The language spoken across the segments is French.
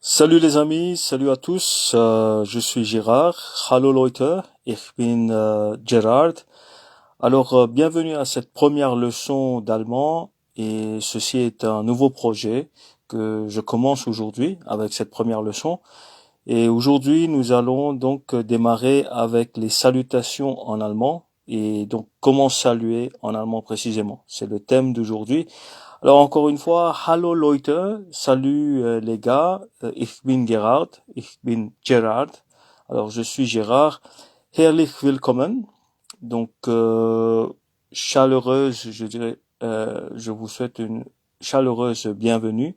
Salut les amis, salut à tous, je suis Gérard. Hallo Leute, ich bin Gerard. Alors, bienvenue à cette première leçon d'allemand et ceci est un nouveau projet que je commence aujourd'hui avec cette première leçon. Et aujourd'hui, nous allons donc démarrer avec les salutations en allemand et donc comment saluer en allemand précisément. C'est le thème d'aujourd'hui. Alors encore une fois, hallo Leute, salut les gars, ich bin Gerard, ich bin Gerard. Alors je suis Gérard, herzlich willkommen, donc chaleureuse, je dirais, je vous souhaite une chaleureuse bienvenue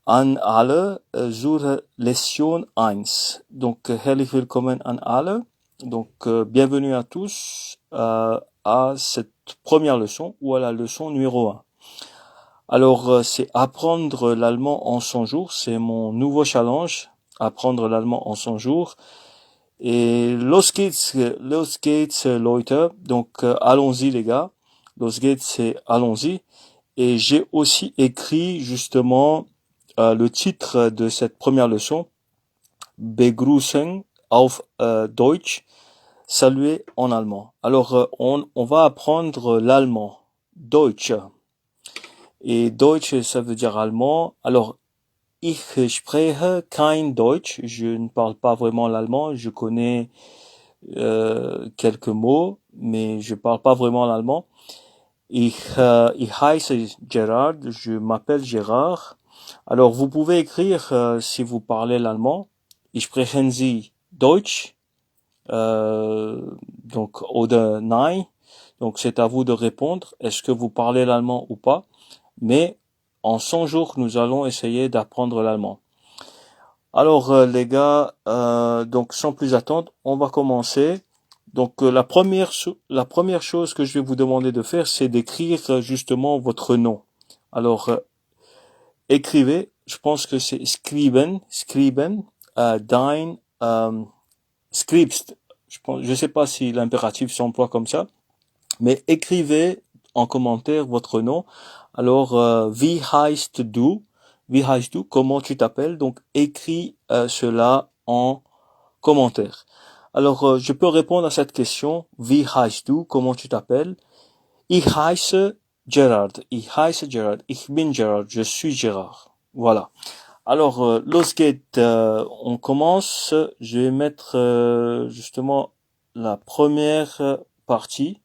an alle zur Lektion 1. Donc herzlich willkommen an alle, donc bienvenue à tous à cette première leçon ou à la leçon numéro 1. Alors, c'est apprendre l'allemand en 100 jours. C'est mon nouveau challenge, apprendre l'allemand en 100 jours. Et los geht's, Leute. Donc, allons-y, les gars. Los geht's, c'est allons-y. Et j'ai aussi écrit, justement, le titre de cette première leçon. Begrüßen auf Deutsch. Saluer en allemand. Alors, on va apprendre l'allemand. Deutsch. Et Deutsch, ça veut dire allemand. Alors, ich spreche kein Deutsch. Je ne parle pas vraiment l'allemand. Je connais quelques mots, mais je parle pas vraiment l'allemand. Ich heiße Gerard. Je m'appelle Gérard. Alors, vous pouvez écrire si vous parlez l'allemand. Sprechen Sie Deutsch? Donc, oder nein. Donc, c'est à vous de répondre. Est-ce que vous parlez l'allemand ou pas? Mais en 100 jours, nous allons essayer d'apprendre l'allemand. Alors les gars, donc sans plus attendre, on va commencer. Donc la première chose que je vais vous demander de faire, c'est d'écrire justement votre nom. Alors écrivez, je pense que c'est skriben, dein, skribst. Je sais pas si l'impératif s'emploie comme ça, mais écrivez en commentaire votre nom. Alors, wie heißt du? Wie heißt du? Comment tu t'appelles? Donc, écris cela en commentaire. Alors, je peux répondre à cette question. Wie heißt du? Comment tu t'appelles? Ich heiße Gerard. Ich heiße Gerard. Ich bin Gerard. Je suis Gérard. Voilà. Alors, los geht's, on commence. Je vais mettre justement la première partie.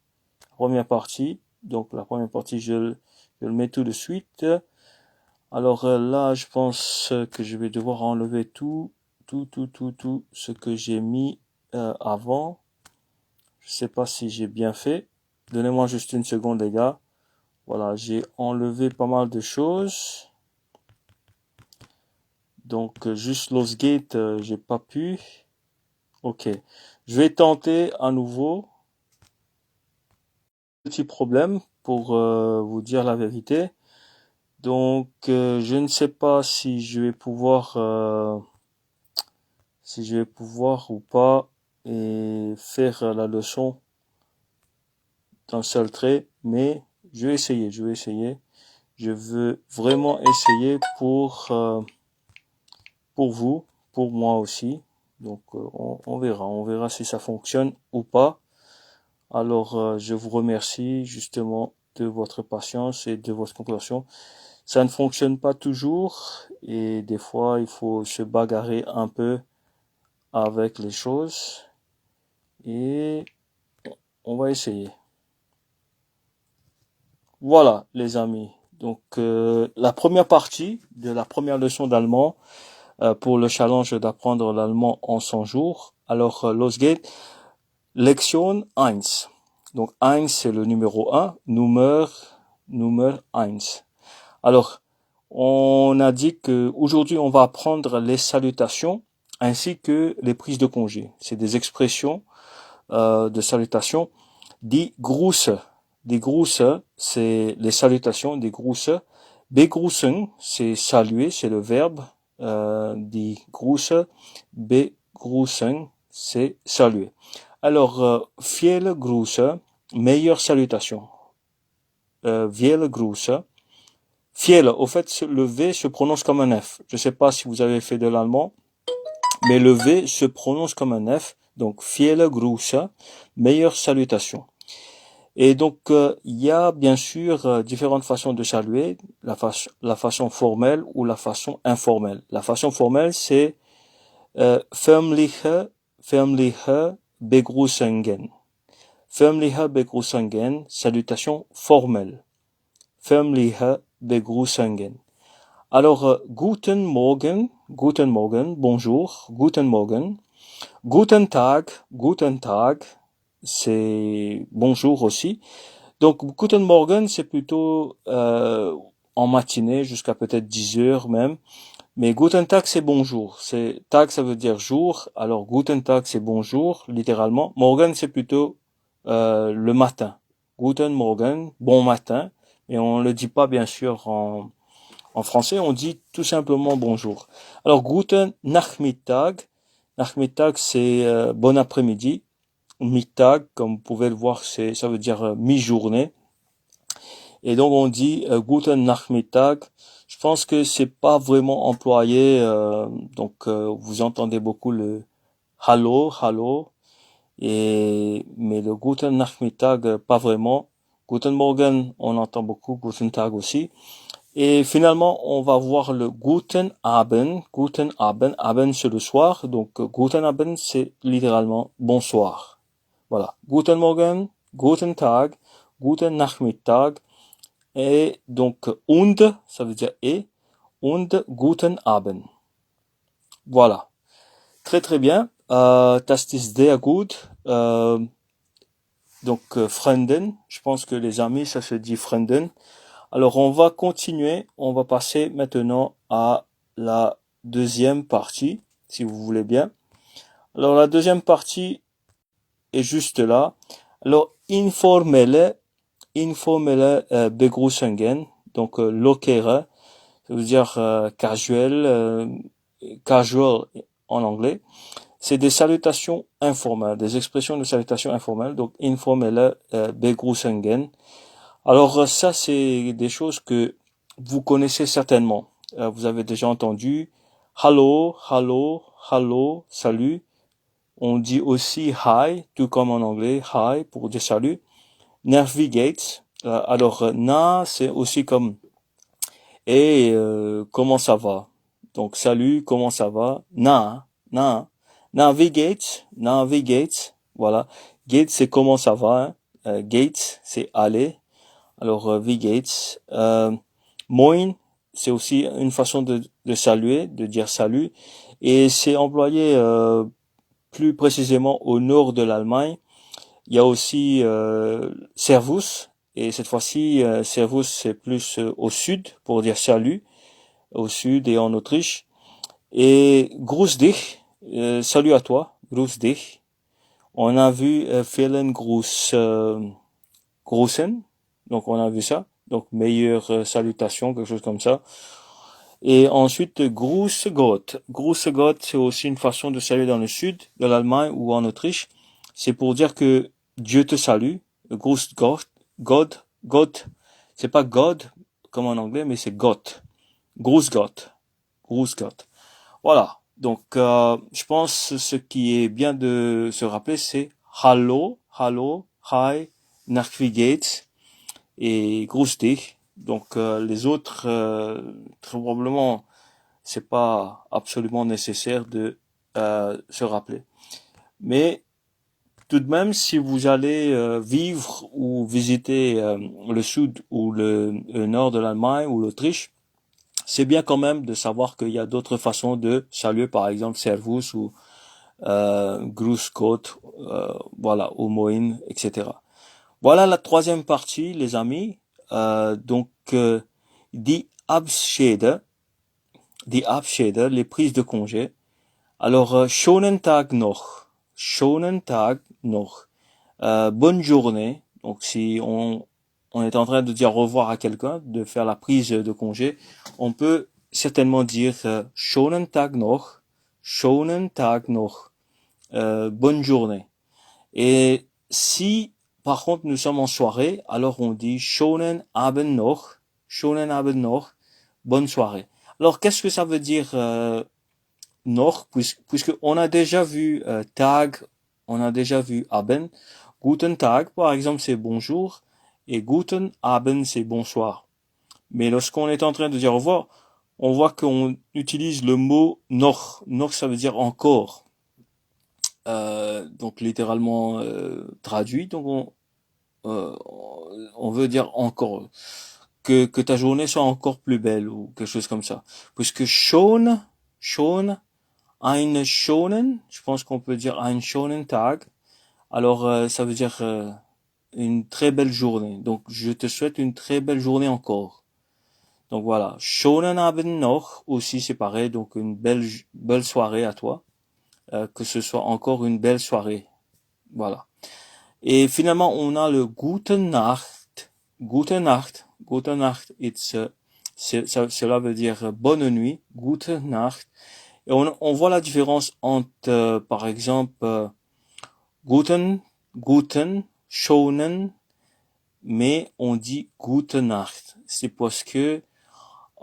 Donc la première partie, je le mets tout de suite. Alors là, je pense que je vais devoir enlever tout ce que j'ai mis avant. Je sais pas si j'ai bien fait. Donnez-moi juste une seconde, les gars. Voilà, j'ai enlevé pas mal de choses. Donc juste los gate, j'ai pas pu. Ok, je vais tenter à nouveau. Petit problème pour vous dire la vérité. Donc, je ne sais pas si je vais pouvoir ou pas et faire la leçon d'un seul trait, mais je vais essayer. Je veux vraiment essayer pour vous, pour moi aussi. Donc, on verra si ça fonctionne ou pas. Alors, je vous remercie justement de votre patience et de votre compréhension. Ça ne fonctionne pas toujours et des fois il faut se bagarrer un peu avec les choses et on va essayer. Voilà les amis. Donc la première partie de la première leçon d'allemand pour le challenge d'apprendre l'allemand en 100 jours. Alors los geht's, Lektion 1. Donc 1 c'est le numéro 1, Nummer 1. Alors on a dit que aujourd'hui on va apprendre les salutations ainsi que les prises de congé. C'est des expressions de salutations. Die Grüße. Die Grüße, c'est les salutations. Die Grüße. Begrüßen, c'est saluer, c'est le verbe. Die Grüße. Begrüßen, c'est saluer. Alors, viele Grüße, meilleure salutation. Viele Grüße. Viele, au fait, le V se prononce comme un F. Je sais pas si vous avez fait de l'allemand, mais le V se prononce comme un F. Donc, viele Grüße, meilleure salutation. Et donc, il y a bien sûr différentes façons de saluer, la façon formelle ou la façon informelle. La façon formelle, c'est förmliche Begrüßungen. Förmliche Begrüßungen, salutation formelle. Förmliche Begrüßungen. Alors, guten Morgen, bonjour, guten Morgen. Guten Tag, c'est bonjour aussi. Donc, guten Morgen, c'est plutôt en matinée jusqu'à peut-être 10 heures même. Mais Guten Tag, c'est bonjour. Tag, ça veut dire jour. Alors, Guten Tag, c'est bonjour, littéralement. Morgen, c'est plutôt le matin. Guten Morgen, bon matin. Et on le dit pas, bien sûr, en français. On dit tout simplement bonjour. Alors, Guten Nachmittag. Nachmittag, c'est bon après-midi. Mittag, comme vous pouvez le voir, ça veut dire mi-journée. Et donc on dit Guten Nachmittag. Je pense que c'est pas vraiment employé. Vous entendez beaucoup le Hallo, Hallo. Mais le Guten Nachmittag, pas vraiment. Guten Morgen, on entend beaucoup. Guten Tag aussi. Et finalement, on va voir le Guten Abend. Guten Abend. Abend, c'est le soir. Donc, Guten Abend, c'est littéralement bonsoir. Voilà. Guten Morgen, Guten Tag, Guten Nachmittag. Et donc, und, ça veut dire et, und Guten Abend. Voilà. Très très bien. Das ist sehr gut. Freunden. Je pense que les amis, ça se dit Freunden. Alors, on va continuer. On va passer maintenant à la deuxième partie, si vous voulez bien. Alors, la deuxième partie est juste là. Alors, informelle Begrüßungen, donc lockere, ça veut dire casual en anglais. C'est des salutations informelles, des expressions de salutations informelles, donc informelle Begrüßungen. Alors ça, c'est des choses que vous connaissez certainement. Vous avez déjà entendu Hallo, Hallo, Hallo, salut. On dit aussi hi, tout comme en anglais, hi pour dire salut. Navigate. Na, c'est aussi comme comment ça va? Donc salut, comment ça va? Navigate. Voilà. Gate, c'est comment ça va? Hein? Gate, c'est aller. Alors Vigate. Moin, c'est aussi une façon de saluer, de dire salut, et c'est employé plus précisément au nord de l'Allemagne. Il y a aussi Servus, et cette fois-ci, Servus c'est plus au sud, pour dire salut, au sud et en Autriche. Et Grüß dich, salut à toi, Grüß dich. On a vu vielen Grüßen, donc on a vu ça, donc meilleure salutation, quelque chose comme ça. Et ensuite, Grüß Gott. Grüß Gott, c'est aussi une façon de saluer dans le sud de l'Allemagne ou en Autriche. C'est pour dire que Dieu te salue. Grüß Gott. God. C'est pas God, comme en anglais, mais c'est Gott. Grüß Gott. Grüß Gott. Voilà. Donc, je pense ce qui est bien de se rappeler, c'est Hallo, Hi, nach wie geht's et Grüß dich. Donc, les autres, très probablement, c'est pas absolument nécessaire de se rappeler. Mais tout de même, si vous allez vivre ou visiter le sud ou le nord de l'Allemagne ou l'Autriche, c'est bien quand même de savoir qu'il y a d'autres façons de saluer, par exemple Servus ou Grüß Gott, voilà, ou Moin, etc. Voilà la troisième partie, les amis. Die Abschiede, les prises de congé. Alors, schönen Tag noch. Bonne journée. Donc, si on est en train de dire au revoir à quelqu'un, de faire la prise de congé, on peut certainement dire schönen Tag noch. Bonne journée. Et si, par contre, nous sommes en soirée, alors on dit schönen Abend noch. schönen Abend noch, bonne soirée. Alors, qu'est-ce que ça veut dire noch, puisque on a déjà vu Tag, on a déjà vu Abend. Guten Tag, par exemple, c'est bonjour, et Guten Abend, c'est bonsoir. Mais lorsqu'on est en train de dire au revoir, on voit qu'on utilise le mot noch. Noch, ça veut dire encore. Donc littéralement traduit. Donc on veut dire encore que ta journée soit encore plus belle ou quelque chose comme ça. Puisque schon, ein schonen, je pense qu'on peut dire ein schonen Tag. Alors ça veut dire une très belle journée. Donc je te souhaite une très belle journée encore. Donc voilà, schönen Abend noch aussi c'est pareil, donc une belle soirée à toi, que ce soit encore une belle soirée. Voilà. Et finalement on a le Guten Nacht, Gute Nacht, Gute Nacht, cela veut dire bonne nuit, Gute Nacht. Et on voit la différence entre par exemple Guten, schonen, mais on dit Gute Nacht. C'est parce que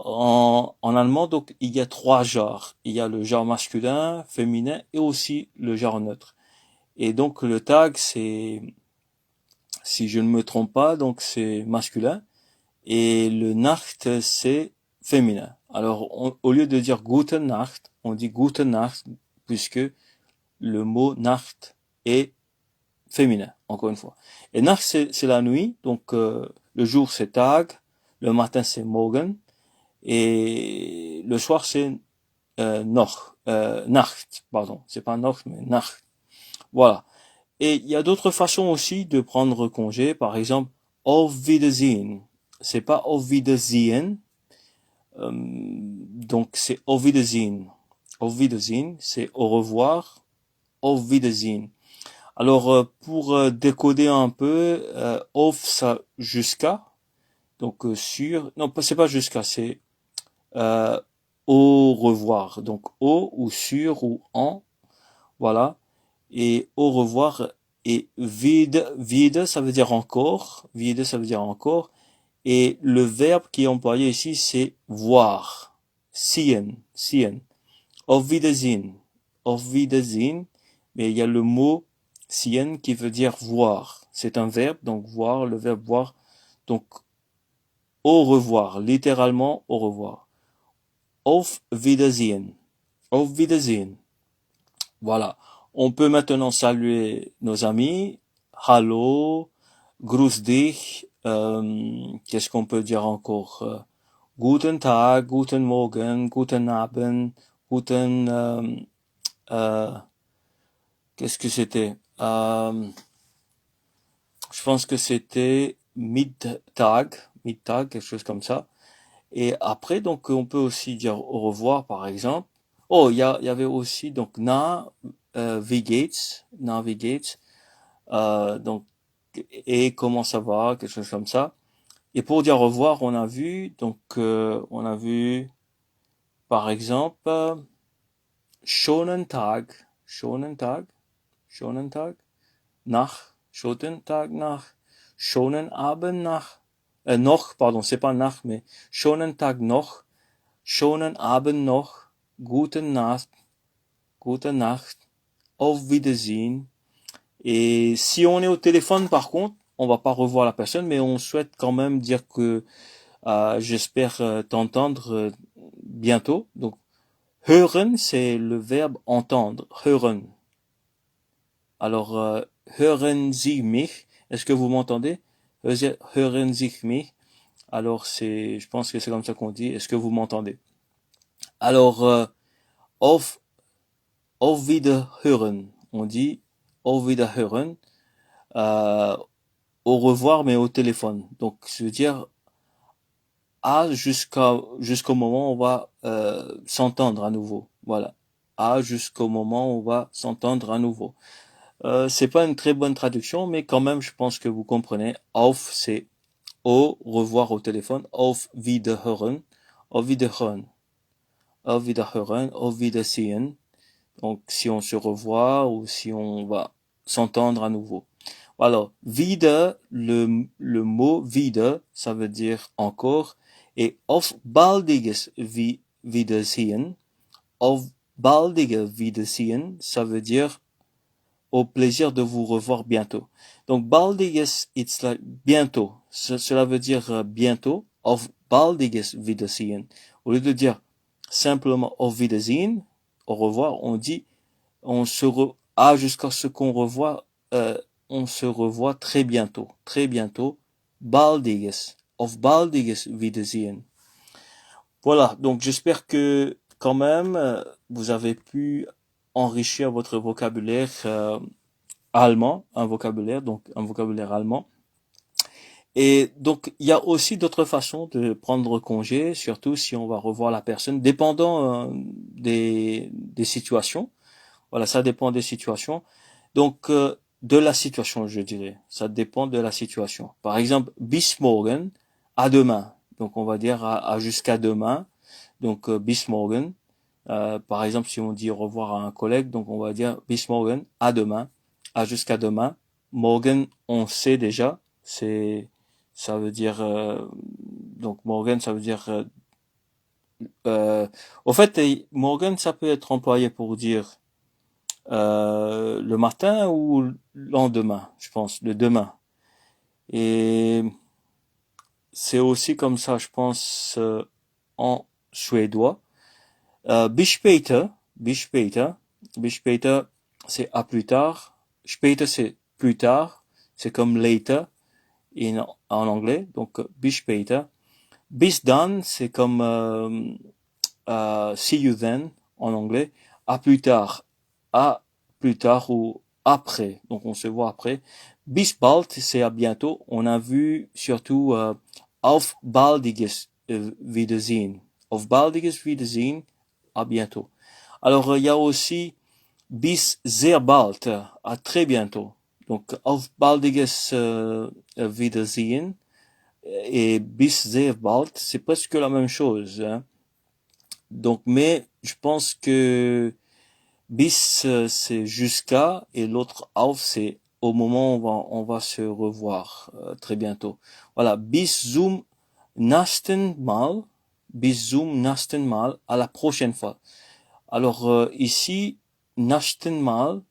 en allemand, donc, il y a trois genres. Il y a le genre masculin, féminin et aussi le genre neutre. Et donc, le tag, c'est, si je ne me trompe pas, donc c'est masculin. Et le Nacht, c'est féminin. Alors, au lieu de dire Guten Nacht, on dit Gute Nacht, puisque le mot Nacht est féminin, encore une fois. Et Nacht, c'est la nuit. Donc, le jour, c'est Tag. Le matin, c'est Morgen. Et le soir, c'est Nacht, pardon. C'est pas Nacht, mais Nacht. Voilà. Et il y a d'autres façons aussi de prendre congé. Par exemple, Auf Wiedersehen. C'est pas Auf Wiedersehen. Donc, c'est Auf Wiedersehen. Auf Wiedersehen, c'est au revoir. Auf Wiedersehen. Alors, pour décoder un peu, Auf, ça, jusqu'à. Donc, sur. Non, c'est pas jusqu'à, c'est au revoir. Donc au ou sur ou en, voilà. Et au revoir et vide ça veut dire encore, vide ça veut dire encore. Et le verbe qui est employé ici c'est voir, sehen. Auf Wiedersehen, auf Wiedersehen. Mais il y a le mot sehen qui veut dire voir. C'est un verbe, donc voir, le verbe voir. Donc au revoir, littéralement au revoir. Auf Wiedersehen. Auf Wiedersehen. Voilà. On peut maintenant saluer nos amis. Hallo, grüß dich. Qu'est-ce qu'on peut dire encore? Guten Tag, guten Morgen, guten Abend, guten... qu'est-ce que c'était? Je pense que c'était Mittag, quelque chose comme ça. Et après, donc, on peut aussi dire au revoir, par exemple. Oh, il y avait aussi, donc, wie geht's? Donc, et comment ça va? Quelque chose comme ça. Et pour dire au revoir, on a vu, donc, par exemple, schönen Tag, schönen Tag, schönen Tag, schönen Tag nach, schönen Abend nach, noch, pardon, c'est pas nach, mais schönen Tag noch, schönen Abend noch, guten Nacht, auf Wiedersehen. Et si on est au téléphone, par contre, on va pas revoir la personne, mais on souhaite quand même dire que j'espère t'entendre bientôt. Donc, hören, c'est le verbe entendre, hören. Alors, hören Sie mich? Est-ce que vous m'entendez? Hören Sie mich? Alors, je pense que c'est comme ça qu'on dit. Est-ce que vous m'entendez? Alors, auf Wiederhören. On dit auf Wiederhören. Au revoir, mais au téléphone. Donc, ça veut dire jusqu'au moment où on va s'entendre à nouveau. Voilà. Jusqu'au moment où on va s'entendre à nouveau. C'est pas une très bonne traduction, mais quand même, je pense que vous comprenez. Auf, c'est au revoir au téléphone. Auf Wiederhören. Auf Wiederhören. Auf Wiederhören. Auf Wiedersehen. Donc, si on se revoit ou si on va s'entendre à nouveau. Alors, wieder, le mot wieder, ça veut dire encore. Et auf baldiges Wiedersehen, auf baldige Wiedersehen, ça veut dire au plaisir de vous revoir bientôt. Donc baldiges, it's like bientôt. Cela veut dire bientôt. Auf baldiges Wiedersehen. Au lieu de dire simplement auf Wiedersehen, au revoir, on dit jusqu'à ce qu'on revoit, on se revoit très bientôt, baldiges, auf baldiges Wiedersehen. Voilà, donc j'espère que quand même vous avez pu enrichir votre vocabulaire allemand, un vocabulaire allemand. Et donc il y a aussi d'autres façons de prendre congé, surtout si on va revoir la personne, dépendant des situations. Voilà, ça dépend des situations. Donc, de la situation, je dirais. Ça dépend de la situation. Par exemple, bis morgen, à demain. Donc, on va dire à jusqu'à demain. Donc, bis morgen. Par exemple, si on dit au revoir à un collègue, donc on va dire bis morgen, à demain, à jusqu'à demain. Morgen, on sait déjà. Ça veut dire, donc morgen, ça veut dire, au fait, morgen, ça peut être employé pour dire le matin ou le lendemain, je pense, le demain. Et c'est aussi comme ça, je pense, en suédois. Bis später, bis später, bis später, c'est à plus tard. Später, c'est plus tard. C'est comme later en anglais. Donc, bis später. Bis dann, c'est comme see you then en anglais. À plus tard ou après. Donc on se voit après. Bis bald, c'est à bientôt. On a vu surtout auf baldiges Wiedersehen. Auf baldiges Wiedersehen, à bientôt. Alors il y a aussi bis sehr bald, à très bientôt. Donc auf baldiges Wiedersehen et bis sehr bald, c'est presque la même chose. Hein. Donc, mais je pense que bis c'est jusqu'à et l'autre auf c'est au moment où on va se revoir très bientôt. Voilà, bis zum nächsten Mal, bis zum nächsten Mal, à la prochaine fois. Alors ici nächsten Mal,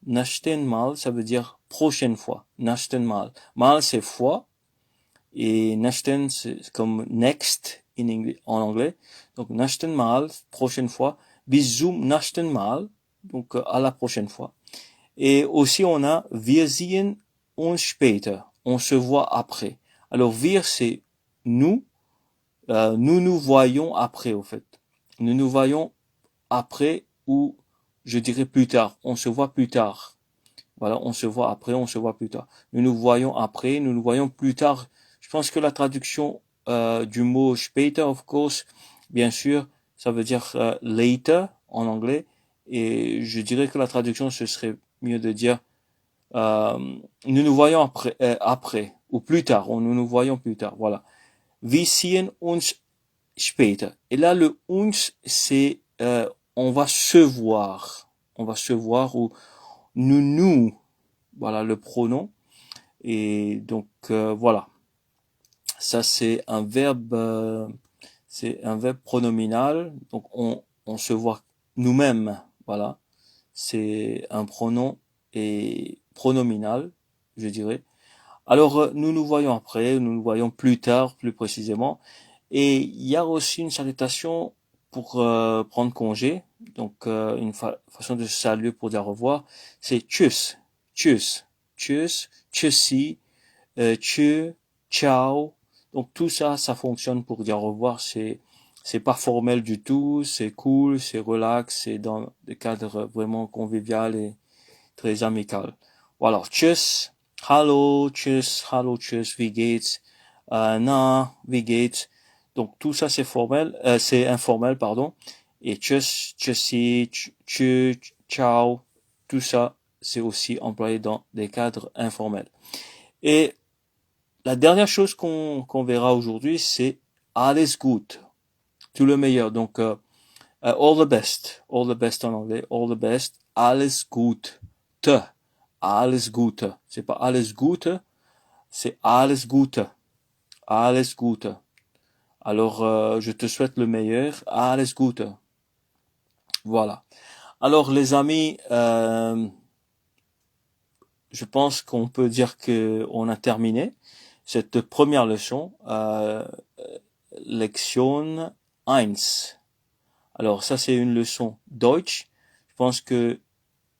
ça veut dire prochaine fois. Nächsten Mal, mal c'est fois et nächsten c'est comme next en anglais. Donc nächsten Mal, prochaine fois. Bis zum nächsten Mal, donc à la prochaine fois. Et aussi on a wir sehen uns später, on se voit après. Alors wir c'est nous, nous nous voyons après au fait. Nous nous voyons après ou je dirais plus tard, on se voit plus tard. Voilà, on se voit après, on se voit plus tard. Nous nous voyons après, nous nous voyons plus tard. Je pense que la traduction du mot später, of course, bien sûr, ça veut dire later en anglais. Et je dirais que la traduction, ce serait mieux de dire nous nous voyons après ou plus tard, nous nous voyons plus tard. Voilà. Wir sehen uns später. Et là, le uns, c'est on va se voir. On va se voir ou nous. Voilà le pronom. Et donc voilà. Ça c'est un verbe pronominal. Donc on se voit nous-mêmes. Voilà. C'est un pronom et pronominal, je dirais. Alors nous nous voyons après, nous nous voyons plus tard, plus précisément. Et il y a aussi une salutation pour prendre congé. Donc une façon de se saluer pour dire au revoir, c'est tschüss, tschüss, tschüss, tschüssi, tschö, ciao. Donc tout ça, ça fonctionne pour dire au revoir. C'est pas formel du tout, c'est cool, c'est relax, c'est dans des cadres vraiment convivial et très amical. Voilà, tschüss, hallo, tschüss, wie geht's, na, wie geht's. Donc tout ça c'est formel, c'est informel, pardon. Et tschüss, tschüssi, tschö, ciao, tout ça c'est aussi employé dans des cadres informels. Et la dernière chose qu'on verra aujourd'hui, c'est alles gut, tout le meilleur. Donc all the best en anglais, all the best, alles gut, alles Gute. C'est pas alles Gute, c'est alles Gute, alles Gute. Alors, je te souhaite le meilleur. Alles Gute. Voilà. Alors, les amis, je pense qu'on peut dire que on a terminé cette première leçon, lection 1. Alors, ça, c'est une leçon Deutsch. Je pense que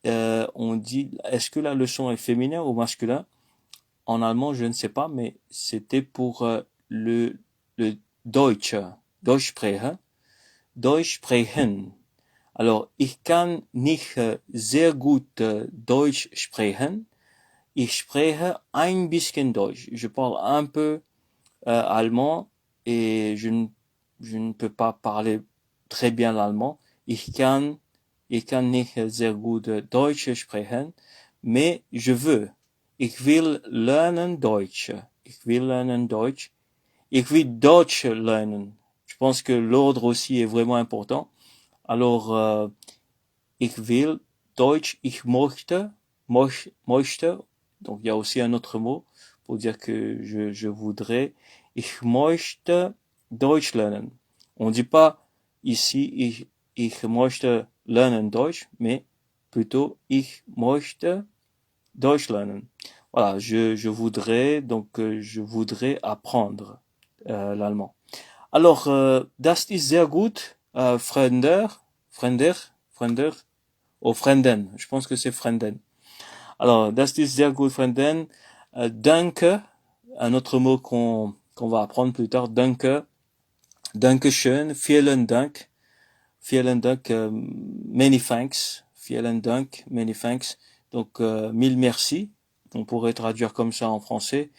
on dit, est-ce que la leçon est féminin ou masculin? En allemand, je ne sais pas, mais c'était pour le Deutsch, Deutsch sprechen, Deutsch sprechen. Alors, ich kann nicht sehr gut Deutsch sprechen. Ich spreche ein bisschen Deutsch. Je parle un peu allemand et je ne peux pas parler très bien l'allemand. Ich kann nicht sehr gut Deutsch sprechen, mais je veux. Ich will lernen Deutsch. Ich will lernen Deutsch. Ich will Deutsch lernen. Je pense que l'ordre aussi est vraiment important. Alors, ich will Deutsch, ich möchte, donc il y a aussi un autre mot pour dire que je voudrais. Ich möchte Deutsch lernen. On dit pas ici ich möchte lernen Deutsch, mais plutôt ich möchte Deutsch lernen. Voilà, je voudrais, donc je voudrais apprendre l'allemand. Alors, das ist sehr gut, Frender, ou Frenden. Je pense que c'est Frenden. Alors, das ist sehr gut, Frenden. Danke, un autre mot qu'on va apprendre plus tard. Danke, Dankeschön, vielen Dank, many thanks, vielen Dank, many thanks. Donc, mille merci. On pourrait traduire comme ça en français.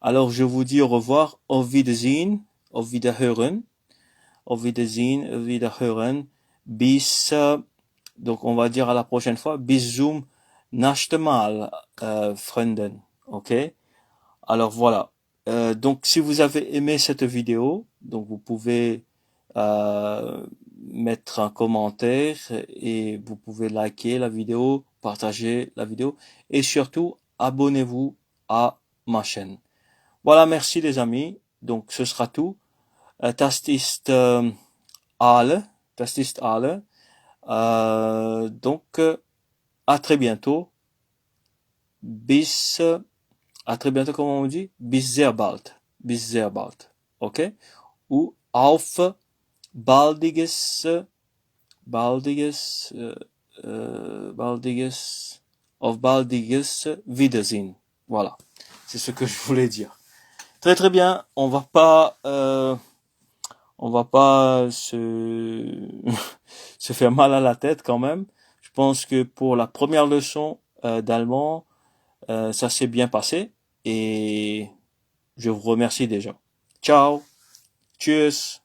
Alors, je vous dis au revoir. Auf Wiedersehen, auf Wiederhören, auf Wiedersehen, auf Wiederhören. Bis, donc on va dire à la prochaine fois. Bis zum nächsten Mal, Freunden. Ok? Alors voilà. Donc, si vous avez aimé cette vidéo, donc vous pouvez mettre un commentaire et vous pouvez liker la vidéo, partager la vidéo et surtout abonnez-vous à ma chaîne. Voilà, merci les amis. Donc ce sera tout. Das ist alle. Das ist alle. Donc à très bientôt. Bis à très bientôt, comment on dit? Bis sehr bald. Bis sehr bald. Ok? Ou auf baldiges, baldiges, baldiges, auf baldiges Wiedersehen. Voilà. C'est ce que je voulais dire. Très très bien. On va pas se se faire mal à la tête quand même. Je pense que pour la première leçon d'allemand, ça s'est bien passé et je vous remercie déjà. Ciao. Tschüss.